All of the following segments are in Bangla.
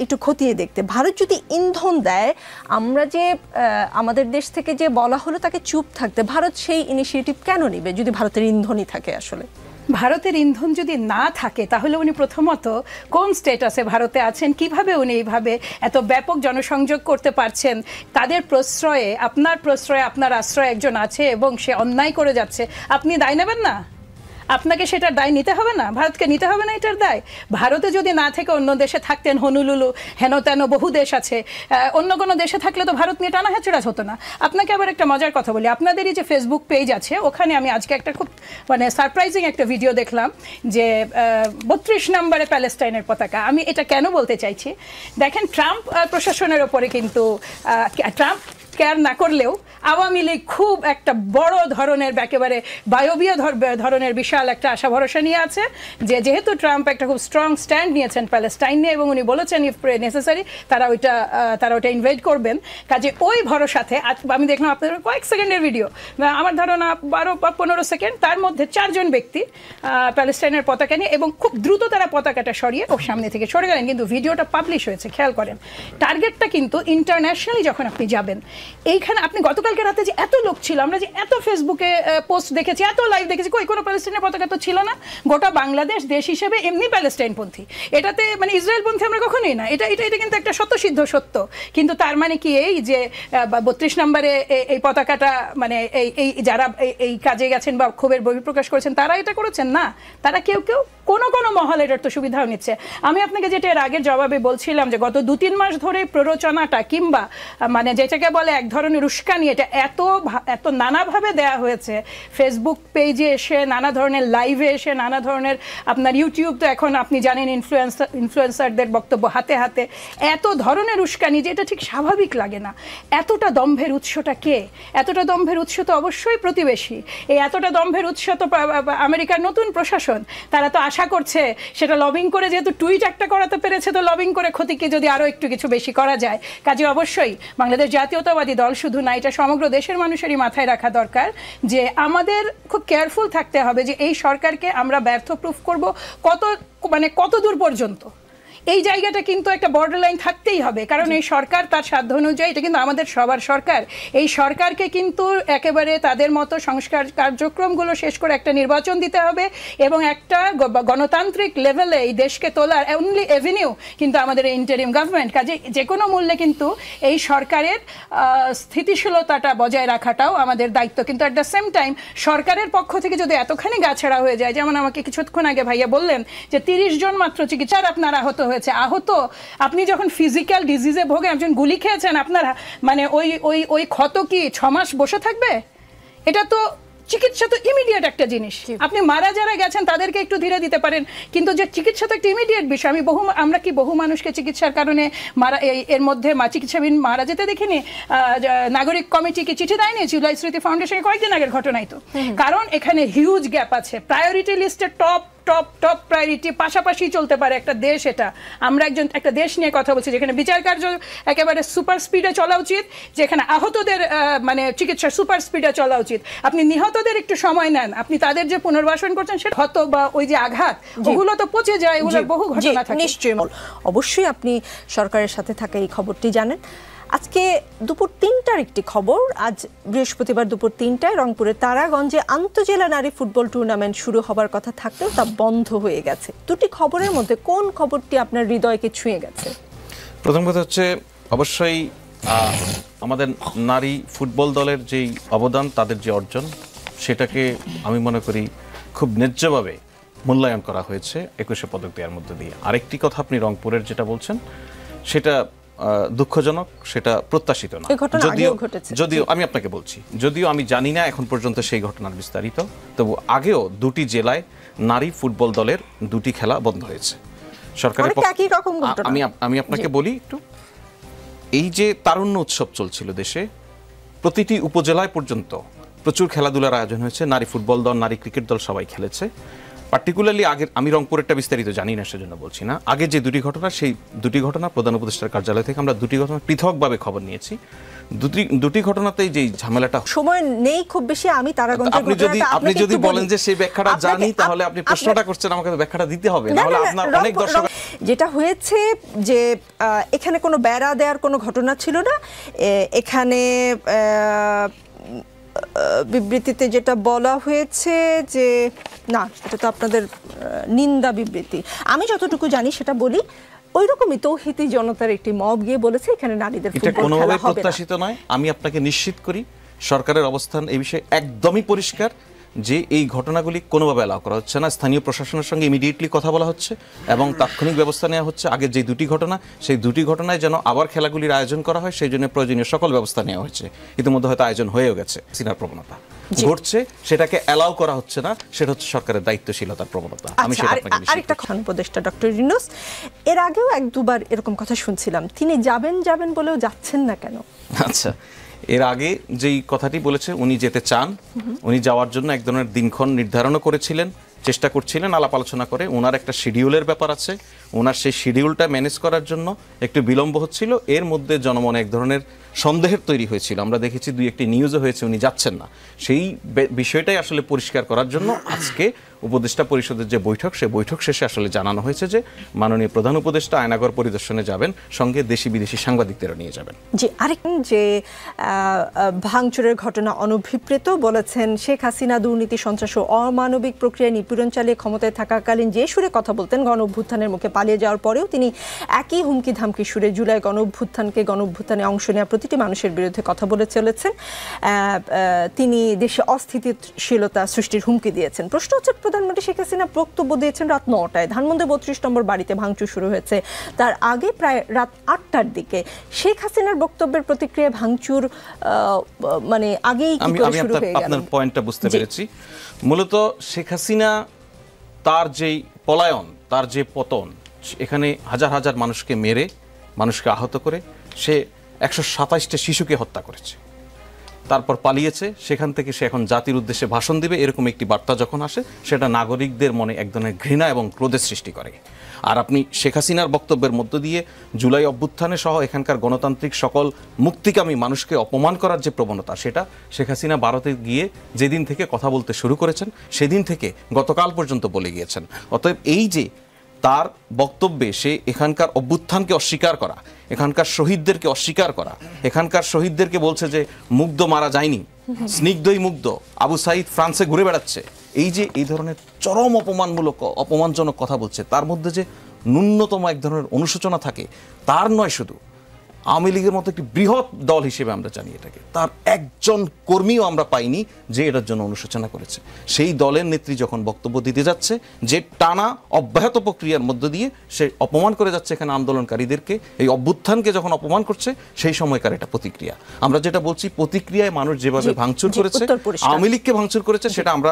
একটু খতিয়ে দেখতে। ভারত যদি ইন্ধন দেয়, আমরা যে আমাদের দেশ থেকে যে বলা হলো তাকে চুপ থাকতে, ভারত সেই ইনিশিয়েটিভ কেন নেবে যদি ভারতের ইন্ধনই থাকে? আসলে ভারতের ইন্ধন যদি না থাকে তাহলে উনি প্রথমত কোন স্টেটাসে ভারতে আছেন, কিভাবে উনি এইভাবে এত ব্যাপক জনসংযোগ করতে পারছেন? তাদের প্রশ্রয়ে, আপনার আশ্রয়ে একজন আছে এবং সে অন্যায় করে যাচ্ছে, আপনি দায় নেবেন না? আপনাকে সেটার দায় নিতে হবে না? ভারতকে নিতে হবে না এটার দায়? ভারতে যদি না থেকে অন্য দেশে থাকতেন, হনুলুলু হেন তেন বহু দেশ আছে, অন্য কোনো দেশে থাকলে তো ভারত নিয়ে টানা হেঁচড়া হতো না। আপনাকে আবার একটা মজার কথা বলি, আপনাদেরই যে ফেসবুক পেজ আছে ওখানে আমি আজকে একটা খুব সারপ্রাইজিং একটা ভিডিও দেখলাম যে 32 নম্বরে প্যালেস্টাইনের পতাকা। আমি এটা কেন বলতে চাইছি, দেখেন ট্রাম্প প্রশাসনের ওপরে কিন্তু ট্রাম্প কেয়ার না করলেও আওয়ামী লীগ খুব একটা বড় ধরনের, একেবারে বায়বীয় ধরনের বিশাল একটা আশা ভরসা নিয়ে আছে যে যেহেতু ট্রাম্প একটা খুব স্ট্রং স্ট্যান্ড নিয়েছেন প্যালেস্টাইন নিয়ে এবং উনি বলেছেন ইফ নেসেসারি তারা ওইটা ইনভেড করবেন, কাজে ওই ভরসাতে আমি দেখলাম আপনাদের কয়েক সেকেন্ডের ভিডিও, আমার ধারণা 12 বা 15 সেকেন্ড, তার মধ্যে 4 জন ব্যক্তি প্যালেস্টাইনের পতাকা নিয়ে এবং খুব দ্রুত তারা পতাকাটা সরিয়ে ওর সামনে থেকে সরে গেলেন। কিন্তু ভিডিওটা পাবলিশ হয়েছে, খেয়াল করেন। টার্গেটটা কিন্তু ইন্টারন্যাশনালি যখন আপনি যাবেন, এইখানে আপনি গতকালকে রাতে যে এত লোক ছিল, আমরা যে এত ফেসবুকে পোস্ট দেখেছি, এত লাইভ দেখেছি, কোনো প্যালেস্টাইনের পতাকা তো ছিল না। গোটা বাংলাদেশ দেশ হিসেবে এমনি প্যালেস্টাইনপন্থী, এটাতে মানে ইসরায়েলপন্থী আমরা কখনোই না, এটা কিন্তু একটা সত্যসিদ্ধ সত্য। কিন্তু তার মানে কি এই যে 32 নম্বরে এই পতাকাটা মানে এই যারা এই কাজে গেছেন বা ক্ষোভের বহিঃপ্রকাশ করেছেন তারা এটা করেছেন না, তারা কেউ কোনো মহল এটার তো সুবিধাও নিচ্ছে। আমি আপনাকে যেটা এর আগের জবাবে বলছিলাম যে গত 2-3 মাস ধরে প্ররোচনাটা কিংবা মানে যেটাকে বলে এক ধরনের উস্কানি, এটা এত নানাভাবে দেয়া হয়েছে। ফেসবুক পেজে এসে, নানা ধরনের লাইভে এসে, নানা ধরনের আপনার ইউটিউব তো এখন আপনি জানেন ইনফ্লুয়েন্সারদের বক্তব্য হাতে হাতে, এত ধরনের উস্কানি যে এটা ঠিক স্বাভাবিক লাগে না। এতটা দম্ভের উৎসটা কে? এতটা দম্ভের উৎস তো অবশ্যই প্রতিবেশী। এই এতটা দম্ভের উৎস তো আমেরিকার নতুন প্রশাসন, তারা তো আশা করছে সেটা লবিং করে, যেহেতু টুইট একটা করাতে পেরেছে তো লবিং করে ক্ষতিকে যদি আরও একটু কিছু বেশি করা যায়। কাজে অবশ্যই বাংলাদেশ জাতীয়তাবাদী দল শুধু না, এটা সমগ্র দেশের মানুষেরই মাথায় রাখা দরকার যে আমাদের খুব কেয়ারফুল থাকতে হবে যে এই সরকারকে আমরা ব্যর্থ প্রুফ করব কত দূর পর্যন্ত। এই জায়গাটা কিন্তু একটা বর্ডার লাইন থাকতেই হবে, কারণ এই সরকার তার সাধ্য অনুযায়ী, এটা কিন্তু আমাদের সবার সরকার, এই সরকারকে কিন্তু একেবারে তাদের মতো সংস্কার কার্যক্রমগুলো শেষ করে একটা নির্বাচন দিতে হবে এবং একটা গণতান্ত্রিক লেভেলে এই দেশকে তোলার অনলি এভিনিউ কিন্তু আমাদের এই ইন্টারিম গভর্নমেন্ট। কাজে যে কোনো মূল্যে কিন্তু এই সরকারের স্থিতিশীলতাটা বজায় রাখাটাও আমাদের দায়িত্ব। কিন্তু অ্যাট দ্য সেম টাইম সরকারের পক্ষ থেকে যদি এতখানি গাছাড়া হয়ে যায়, যেমন আমাকে কিছুক্ষণ আগে ভাইয়া বললেন যে 30 জন মাত্র চিকিৎসার আপনার আহত হয়েছে। আপনি যখন ফিজিক্যাল ডিজিজে ভোগে, একজন গুলি খেয়েছেন, আপনার মানে ওই ক্ষত কি 6 মাস বসে থাকবে? এটা তো চিকিৎসা তো ইমিডিয়েট একটা জিনিস। আপনি মারা যারা গেছেন তাদেরকে একটু ধীরে দিতে পারেন, কিন্তু যে চিকিৎসা তো একটা ইমিডিয়েট বিষয়। আমরা কি বহু মানুষকে চিকিৎসার কারণে এর মধ্যে চিকিৎসাবিহীন মারা যেতে দেখিনি? নাগরিক কমিটি কি চিঠি দেয়নি? জুলাই স্মৃতি ফাউন্ডেশনের কয়েকদিন আগের ঘটনাই তো। কারণ এখানে হিউজ গ্যাপ আছে, প্রায়োরিটি লিস্টে টপ প্রায়োরিটি পাশাপাশি চলতে পারে একটা দেশ। এটা আমরা একটা দেশ নিয়ে কথা বলছি যেখানে বিচার কার্য একেবারে সুপার স্পিডে চলা উচিত, যেখানে আহতদের মানে চিকিৎসা সুপার স্পিডে চলা উচিত। আপনি নিহতদের একটু সময় নেন, আপনি তাদের যে পুনর্বাসন করছেন সেটা হতো বা ওই যে আঘাত, ওগুলো তো পচে যায়, এগুলোর বহু ঘটনা থাকে। নিশ্চয়ই, অবশ্যই আপনি সরকারের সাথে থাকা এই খবরটি জানেন। আজকে দুপুর 3টার একটি খবর, আজ বৃহস্পতিবার দুপুর 3টায় রংপুরের তারাগঞ্জে আন্তজেলা নারী ফুটবল টুর্নামেন্ট শুরু হবার কথা থাকলেও তা বন্ধ হয়ে গেছে। দুটি খবরের মধ্যে কোন খবরটি আপনার হৃদয়কে ছুঁয়ে গেছে? প্রথম কথা হচ্ছে অবশ্যই আমাদের নারী ফুটবল দলের যেই অবদান, তাদের যে অর্জন, সেটাকে আমি মনে করি খুব ন্যায্যভাবে মূল্যায়ন করা হয়েছে 21শে পদক দেওয়ার মধ্যে দিয়ে। আরেকটি কথা আপনি রংপুরের যেটা বলছেন সেটা দুঃখজনক, সেটা প্রত্যাশিত না। যদিও আমি আপনাকে বলছি, যদিও আমি জানি না এখন পর্যন্ত সেই ঘটনার বিস্তারিত, তবু আগেও 2টি জেলায় নারী ফুটবল দলের 2টি খেলা বন্ধ হয়েছে সরকারের পক্ষে। আমি আপনাকে বলি একটু, এই যে তারুণ্য উৎসব চলছিল দেশে, প্রতিটি উপজেলায় পর্যন্ত প্রচুর খেলাধুলার আয়োজন হয়েছে। নারী ফুটবল দল, নারী ক্রিকেট দল সবাই খেলেছে। পার্টিকুলারলি আগের, আমি রংপুরেরটা বিস্তারিত জানি না সেজন্য বলছি না, আগে যে দুটি ঘটনা, সেই দুটি ঘটনা প্রধান উপদেষ্টার কার্যালয় থেকে আমরা দুটি ঘটনা পৃথকভাবে খবর নিয়েছি। দুটি ঘটনাতেই যে ঝামেলাটা, সময় নেই খুব বেশি, আমি তারাগঞ্জের আপনি যদি বলেন যে সেই ব্যাখ্যাটা জানি, তাহলে আপনি প্রশ্নটা করছেন, আমাকে তো ব্যাখ্যাটা দিতে হবে, নাহলে আপনার অনেক দর্শক। যেটা হয়েছে যে এখানে কোনো বেড়া দেওয়ার কোনো ঘটনা ছিল না, এখানে বিবৃতিতে যেটা বলা হয়েছে যে না, এটা তো আপনাদের নিন্দা বিবৃতি, আমি যতটুকু জানি সেটা বলি, ওইরকমই তৌহিদি জনতার একটি মব গিয়ে বলেছে এখানে নারীদের ফুটবল খেলা হবে না। এটা কোনোভাবে প্রত্যাশিত নয়। আমি আপনাকে নিশ্চিত করি সরকারের অবস্থান এই বিষয়ে একদমই পরিষ্কার, যে এই ঘটনাগুলি কোনোভাবে অ্যালাউ করা হচ্ছে না। স্থানীয় প্রশাসনের সঙ্গে ইমিডিয়েটলি কথা বলা হচ্ছে এবং তাৎক্ষণিক ব্যবস্থা নেওয়া হচ্ছে। আগের যে দুটি ঘটনা, সেই দুটি ঘটনায় যেন আবার খেলাগুলির আয়োজন করা হয়, সেই জন্য প্রয়োজনীয় সকল ব্যবস্থা নেওয়া হয়েছে। ইতিমধ্যে হয়তো আয়োজন হয়েও গেছে। সিনার প্রবণতা ঘটছে, সেটাকে অ্যালাউ করা হচ্ছে না, সেটা হচ্ছে সরকারের দায়িত্বশীলতার প্রবণতা। আমি সেটা আপনাকে নিশ্চিত আরেকটা কথা, উপদেষ্টা ডক্টর ইউনূস এর আগেও এক দুবার এরকম কথা শুনছিলাম, তিনি যাবেন বলেও যাচ্ছেন না কেন? আচ্ছা, এর আগে যেই কথাটি বলেছে, উনি যেতে চান, উনি যাওয়ার জন্য এক ধরনের দিনক্ষণ নির্ধারণও করেছিলেন, চেষ্টা করছিলেন আলাপ আলোচনা করে। ওনার একটা শিডিউলের ব্যাপার আছে, ওনার সেই শিডিউলটা ম্যানেজ করার জন্য একটু বিলম্ব হচ্ছিল। এর মধ্যে জনমনে এক ধরনের সন্দেহের তৈরি হয়েছিল, আমরা দেখেছি দুই একটি নিউজও হয়েছে উনি যাচ্ছেন না। সেই বিষয়টাই আসলে পরিষ্কার করার জন্য আজকে উপদেষ্টা পরিষদের যে বৈঠক, সেই বৈঠক শেষে আসলে জানানো হয়েছে যে মাননীয় প্রধান উপদেষ্টা আয়নাঘর পরিদর্শনে যাবেন, সঙ্গে দেশি বিদেশি সাংবাদিকদেরও নিয়ে যাবেন। জি, আরেক যে ভাঙচুরের ঘটনা অনভিপ্রেত বলেছেন, শেখ হাসিনা দুর্নীতি, সন্ত্রাস ও অমানবিক প্রক্রিয়ায় নিপীড়ন চালিয়ে ক্ষমতায় থাকাকালীন যে সুরে কথা বলতেন, গণ অভ্যুত্থানের মুখে পালিয়ে যাওয়ার পরেও তিনি একই হুমকি ধামকি সুরে জুলাই গণ অভ্যুত্থানে অংশ নেওয়া প্রতিটি মানুষের বিরুদ্ধে কথা বলে চলেছেন। তিনি দেশে অস্থিতিশীলতা সৃষ্টির হুমকি দিয়েছেন। প্রশ্ন হচ্ছে, প্রধানমন্ত্রী শেখ হাসিনা বক্তব্য দিয়েছেন রাত 9টায়, ধানমন্ডি 32 নম্বর বাড়িতে ভাঙচুর শুরু হয়েছে তার আগে প্রায় রাত 8টার দিকে। শেখ হাসিনার বক্তব্যের প্রতিক্রিয়া ভাঙচুর মানে আগেই কি করে শুরু হয়ে গেল? আপনার পয়েন্টটা বুঝতে পেরেছি। মূলত শেখ হাসিনা তার যেই পলায়ন, তার যে পতন, এখানে হাজার হাজার মানুষকে মেরে, মানুষকে আহত করে সে 127টা শিশুকে হত্যা করেছে, তারপর পালিয়েছে। সেখান থেকে সে এখন জাতির উদ্দেশ্যে ভাষণ দিবে, এরকম একটি বার্তা যখন আসে, সেটা নাগরিকদের মনে এক ধরনের ঘৃণা এবং ক্রোধের সৃষ্টি করে। আর আপনি শেখ হাসিনার বক্তব্যের মধ্য দিয়ে জুলাই অভ্যুত্থানে সহ এখানকার গণতান্ত্রিক সকল মুক্তিকামী মানুষকে অপমান করার যে প্রবণতা, সেটা শেখ হাসিনা ভারতে গিয়ে যেদিন থেকে কথা বলতে শুরু করেছেন, সেদিন থেকে গতকাল পর্যন্ত বলে গিয়েছেন। অতএব এই যে তার বক্তব্যে সে এখানকার অভ্যুত্থানকে অস্বীকার করা, এখানকার শহীদদেরকে অস্বীকার করা, এখানকার শহীদদেরকে বলছে যে মুগ্ধ মারা যায়নি, স্নিগ্ধই মুগ্ধ, আবু সাইদ ফ্রান্সে ঘুরে বেড়াচ্ছে, এই যে এই ধরনের চরম অপমানজনক কথা বলছে, তার মধ্যে যে ন্যূনতম এক ধরনের অনুশোচনা থাকে, তার নয় শুধু আওয়ামী লীগের মতো একটি বৃহৎ দল হিসেবে আমরা জানি এটাকে, তার একজন কর্মীও আমরা পাইনি যে এটার জন্য অনুশোচনা করেছে। সেই দলের নেত্রী যখন বক্তব্য দিতে যাচ্ছে, যে টানা অব্যাহত প্রক্রিয়ার মধ্য দিয়ে সে অপমান করে যাচ্ছে এখানে আন্দোলনকারীদেরকে, এই অভ্যুত্থানকে যখন অপমান করছে, সেই সময়কার এটা প্রতিক্রিয়া। আমরা যেটা বলছি, প্রতিক্রিয়ায় মানুষ যেভাবে ভাঙচুর করেছে, আওয়ামী লীগকে ভাঙচুর করেছে, সেটা আমরা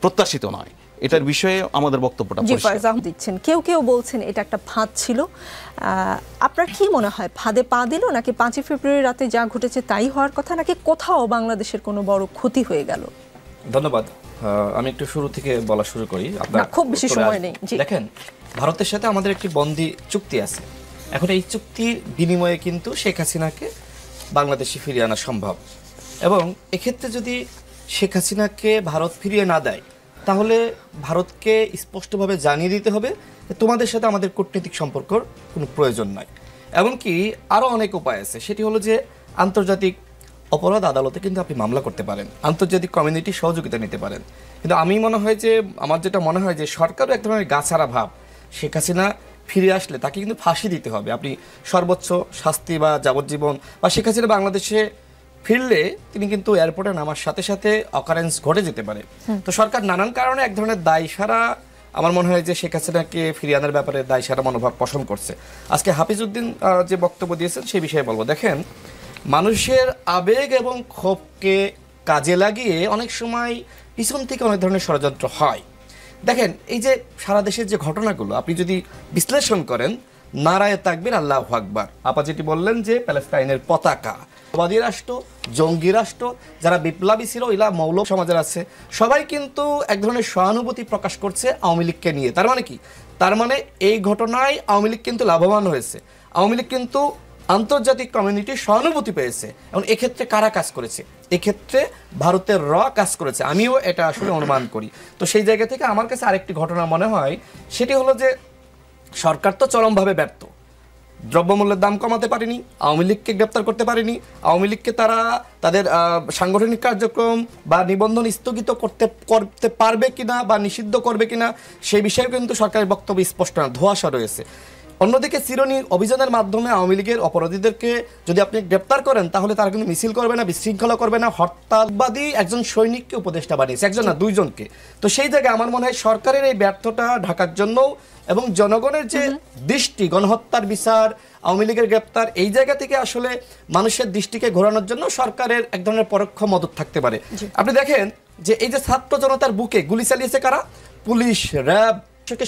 প্রত্যাশিত নয়। এটার বিষয়ে আমাদের বক্তব্যটা দিচ্ছেন। কেউ বলছেন এটা একটা ফাঁদ ছিল। আপনার কি মনে হয়, ফাঁদে পা দিল, নাকি 5 ফেব্রুয়ারি রাতে যা ঘটেছে তাই হওয়ার কথা, নাকি কোথাও বাংলাদেশের কোনো বড় ক্ষতি হয়ে গেল? ধন্যবাদ। আমি একটু শুরু থেকে বলা শুরু করি, আপনার খুব বেশি সময় নেই। দেখেন, ভারতের সাথে আমাদের একটি বন্দি চুক্তি আছে। এখন এই চুক্তির বিনিময়ে কিন্তু শেখ হাসিনাকে বাংলাদেশে ফিরিয়ে আনা সম্ভব, এবং এক্ষেত্রে যদি শেখ হাসিনাকে ভারত ফিরিয়ে না দেয়, তাহলে ভারতকে স্পষ্টভাবে জানিয়ে দিতে হবে যে তোমাদের সাথে আমাদের কূটনৈতিক সম্পর্কর কোনো প্রয়োজন নাই। এমনকি আরও অনেক উপায় আছে, সেটি হলো যে আন্তর্জাতিক অপরাধ আদালতে কিন্তু আপনি মামলা করতে পারেন, আন্তর্জাতিক কমিউনিটি সহযোগিতা নিতে পারেন। কিন্তু আমার যেটা মনে হয় যে সরকারও এক ধরনের গাছাড়া ভাব, শেখ হাসিনা ফিরে আসলে তাকে কিন্তু ফাঁসি দিতে হবে, আপনি সর্বোচ্চ শাস্তি বা যাবজ্জীবন, বা শেখ হাসিনা বাংলাদেশে ফিরলে তিনি কিন্তু এয়ারপোর্টে নামার সাথে সাথে অকারেন্স ঘটে যেতে পারে। তো সরকার নানান কারণে এক ধরনের দায়সারা, আমার মনে হয় যে শেখ হাসিনাকে ফিরিয়ে আনার ব্যাপারে দায়সারা মনোভাব পোষণ করছে। আজকে হাফিজউদ্দিন যে বক্তব্য দিয়েছেন সেই বিষয়ে বলবো। দেখেন, মানুষের আবেগ এবং ক্ষোভকে কাজে লাগিয়ে অনেক সময় পিছন থেকে অনেক ধরনের ষড়যন্ত্র হয়। দেখেন, এই যে সারা দেশের যে ঘটনাগুলো আপনি যদি বিশ্লেষণ করেন, নারায়ে তাকবীর, আল্লাহু আকবার। আপা যেটি বললেন যে প্যালেস্টাইনের পতাকা, মাওবাদী রাষ্ট্র, জঙ্গি রাষ্ট্র, যারা বিপ্লবী ছিল ইলা মৌলব সমাজের আছে, সবাই কিন্তু এক ধরনের সহানুভূতি প্রকাশ করছে আওয়ামী লীগকে নিয়ে। তার মানে কি? তার মানে এই ঘটনায় আওয়ামী লীগ কিন্তু লাভবান হয়েছে, আওয়ামী লীগ কিন্তু আন্তর্জাতিক কমিউনিটির সহানুভূতি পেয়েছে। এবং এক্ষেত্রে কারা কাজ করেছে? এক্ষেত্রে ভারতের কাজ করেছে, আমিও এটা আসলে অনুমান করি। তো সেই জায়গা থেকে আমার কাছে আরেকটি ঘটনা মনে হয়, সেটি হলো যে সরকার তো চরমভাবে ব্যর্থ, দ্রব্যমূল্যের দাম কমাতে পারেনি, আওয়ামী লীগকে গ্রেপ্তার করতে পারেনি, আওয়ামী লীগকে তারা তাদের সাংগঠনিক কার্যক্রম বা নিবন্ধন স্থগিত করতে পারবে কিনা বা নিষিদ্ধ করবে কিনা সেই বিষয়ে কিন্তু সরকারের বক্তব্য স্পষ্ট না, ধোঁয়াশা রয়েছে। অন্যদিকে চিরুনি অভিযানের মাধ্যমে আওয়ামী লীগের অপরাধীদেরকে যদি আপনি গ্রেপ্তার করেন, তাহলে তারা কিন্তু মিছিল করবে না, বিশৃঙ্খলা করবে না, হরতালবাদী একজন সৈনিককে উপদেষ্টা বানিয়েছে, একজন না দুইজনকে। তো সেই জায়গায় আমার মনে হয় সরকারের এই ব্যর্থতা ঢাকার জন্য এবং জনগণের যে দৃষ্টি, গণহত্যার বিচার, আওয়ামী লীগের গ্রেপ্তার, এই জায়গা থেকে আসলে মানুষের দৃষ্টিকে ঘোরানোর জন্য সরকারের এক ধরনের পরোক্ষ মদত থাকতে পারে। আপনি দেখেন যে এই যে ছাত্র জনতার বুকে গুলি চালিয়েছে কারা? Police, RAB.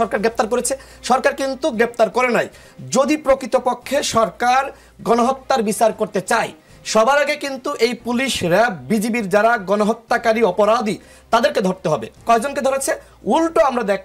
সরকার গ্রেপ্তার করেছে? সরকার কিন্তু গ্রেপ্তার করে নাই। যদি প্রকৃতপক্ষে সরকার গণহত্যার বিচার করতে চায়, সবার আগে কিন্তু এই পুলিশ, র্যাব, বিজিবির যারা গণহত্যাকারী অপরাধী, তাদেরকে ধরতে হবে। কয়জনকে ধরেছে? উল্টো আমরা দেখ